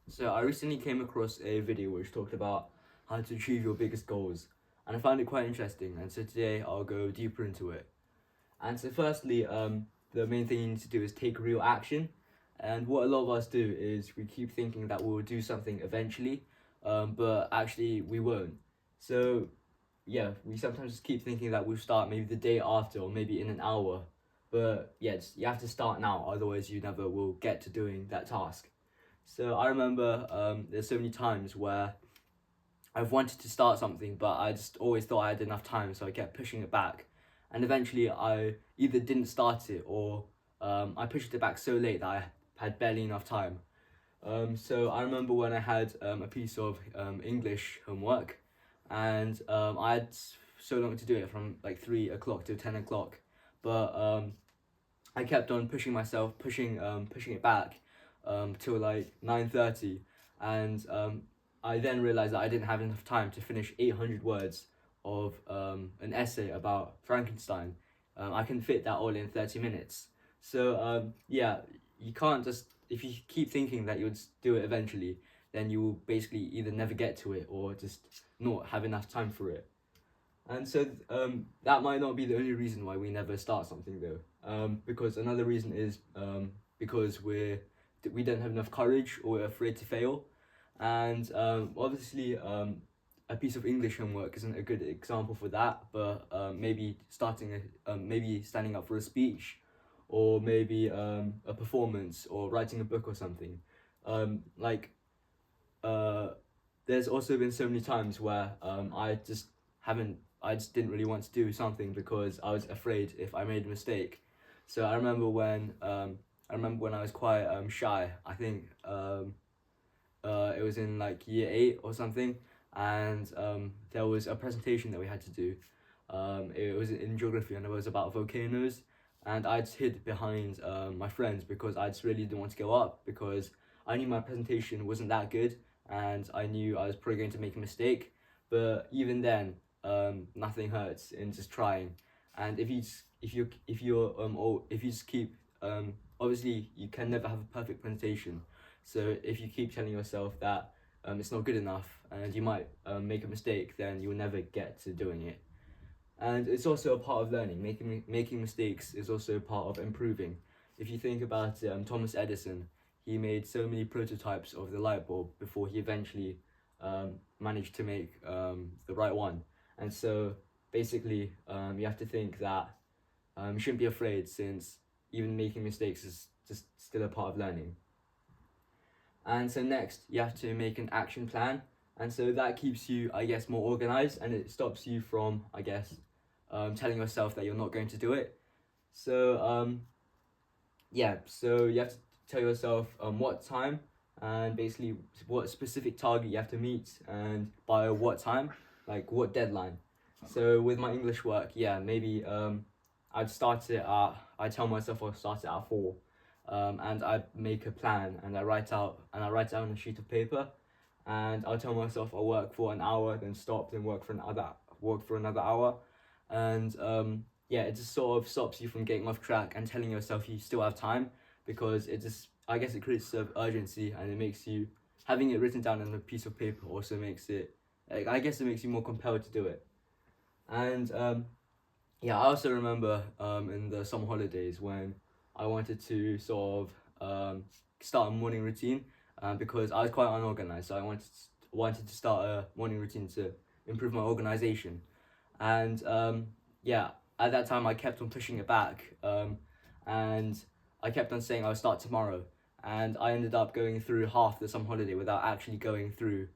So I recently came across a video which talked about how to achieve your biggest goals, and I found it quite interesting. And so today I'll go deeper into it. And so firstly, the main thing you need to do is take real action. And what a lot of us do is we keep thinking that we'll do something eventually, but actually we won't. So yeah, we sometimes just keep thinking that we'll start maybe the day after or maybe in an hour. But yeah, you have to start now, otherwise you never will get to doing that task. So I remember there's so many times where I've wanted to start something, but I just always thought I had enough time, so I kept pushing it back. And eventually, I either didn't start it or I pushed it back so late that I had barely enough time. So I remember when I had a piece of English homework, and I had so long to do it from like 3 o'clock to 10 o'clock, but I kept on pushing myself, pushing it back till like 9:30, and I then realized that I didn't have enough time to finish 800 words of an essay about Frankenstein. I can fit that all in 30 minutes. So yeah, you can't just, if you keep thinking that you'll just do it eventually, then you will basically either never get to it or just not have enough time for it. And so that might not be the only reason why we never start something though. Because another reason is because we don't have enough courage or we're afraid to fail. And obviously, a piece of English homework isn't a good example for that. But maybe standing up for a speech, or maybe a performance, or writing a book or something. Like uh, there's also been so many times where I just didn't really want to do something because I was afraid if I made a mistake. So I remember when I was quite shy. I think it was in like year 8 or something, and there was a presentation that we had to do. It was in geography and it was about volcanoes, and I just hid behind my friends because I just really didn't want to go up because I knew my presentation wasn't that good, and I knew I was probably going to make a mistake. But even then, nothing hurts in just trying. And if you just keep obviously you can never have a perfect presentation, so if you keep telling yourself that it's not good enough and you might make a mistake, then you'll never get to doing it. And it's also a part of learning. Making mistakes is also a part of improving. If you think about Thomas Edison, he made so many prototypes of the light bulb before he eventually managed to make the right one. And so basically, you have to think that you shouldn't be afraid, since even making mistakes is just still a part of learning. And so next, you have to make an action plan. And so that keeps you, I guess, more organized, and it stops you from, I guess, telling yourself that you're not going to do it. So yeah, so you have to tell yourself what time and basically what specific target you have to meet and by what time, like what deadline. So with my English work, yeah, maybe I tell myself I'll start it at 4, and I make a plan and I write down a sheet of paper, and I'll tell myself I'll work for an hour, then stop, then work for another hour, and yeah, it just sort of stops you from getting off track and telling yourself you still have time, because it just, I guess, it creates a urgency, and it makes you, having it written down on a piece of paper also makes it, like, I guess it makes you more compelled to do it. And yeah, I also remember in the summer holidays when I wanted to sort of start a morning routine, because I was quite unorganized, so I wanted to start a morning routine to improve my organization. And yeah, at that time I kept on pushing it back, and I kept on saying I'll start tomorrow, and I ended up going through half the summer holiday without actually going through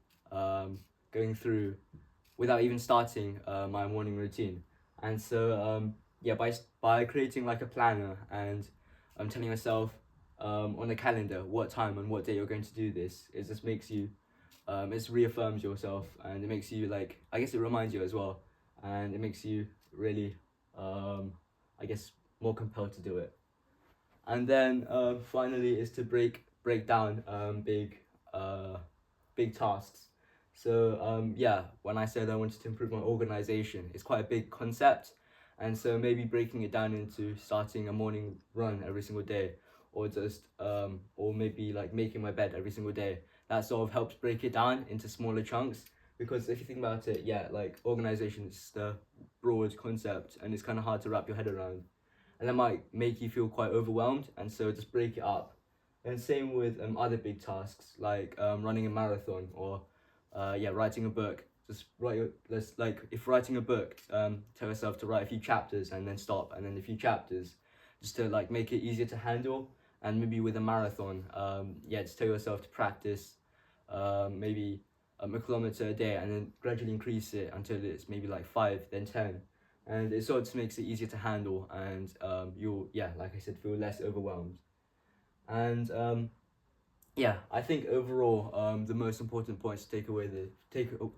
without even starting my morning routine. And so yeah, by creating like a planner and telling yourself on the calendar what time and what day you're going to do this, it just makes you it reaffirms yourself, and it makes you, like, I guess it reminds you as well, and it makes you really I guess more compelled to do it. And then finally is to break down uh, big tasks. So yeah, when I said I wanted to improve my organization, it's quite a big concept, and so maybe breaking it down into starting a morning run every single day, or just or maybe like making my bed every single day. That sort of helps break it down into smaller chunks, because if you think about it, yeah, like organization is the broad concept and it's kind of hard to wrap your head around, and that might make you feel quite overwhelmed, and so just break it up. And same with other big tasks like running a marathon, or yeah, writing a book. Just write your, let's like if writing a book, tell yourself to write a few chapters and then stop, and then a few chapters, just to like make it easier to handle. And maybe with a marathon, yeah, just tell yourself to practice maybe a kilometer a day, and then gradually increase it until it's maybe like 5, then 10. And it sort of makes it easier to handle, and you'll, yeah, like I said, feel less overwhelmed. And yeah, I think overall, the most important points to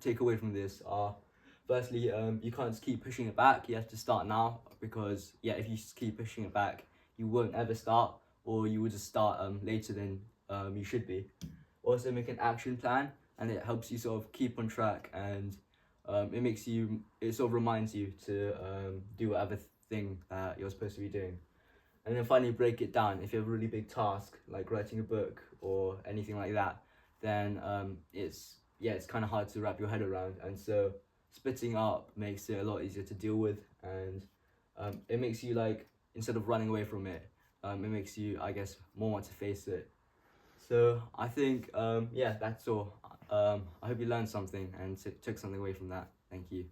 take away from this are, firstly, you can't just keep pushing it back. You have to start now, because yeah, if you just keep pushing it back, you won't ever start, or you will just start later than you should be. Also, make an action plan, and it helps you sort of keep on track, and it sort of reminds you to do whatever thing that you're supposed to be doing. And then finally, break it down. If you have a really big task like writing a book or anything like that, then it's kind of hard to wrap your head around, and so splitting up makes it a lot easier to deal with. And it makes you, like, instead of running away from it, it makes you, I guess, more want to face it. So I think yeah, that's all. I hope you learned something and took something away from that. Thank you.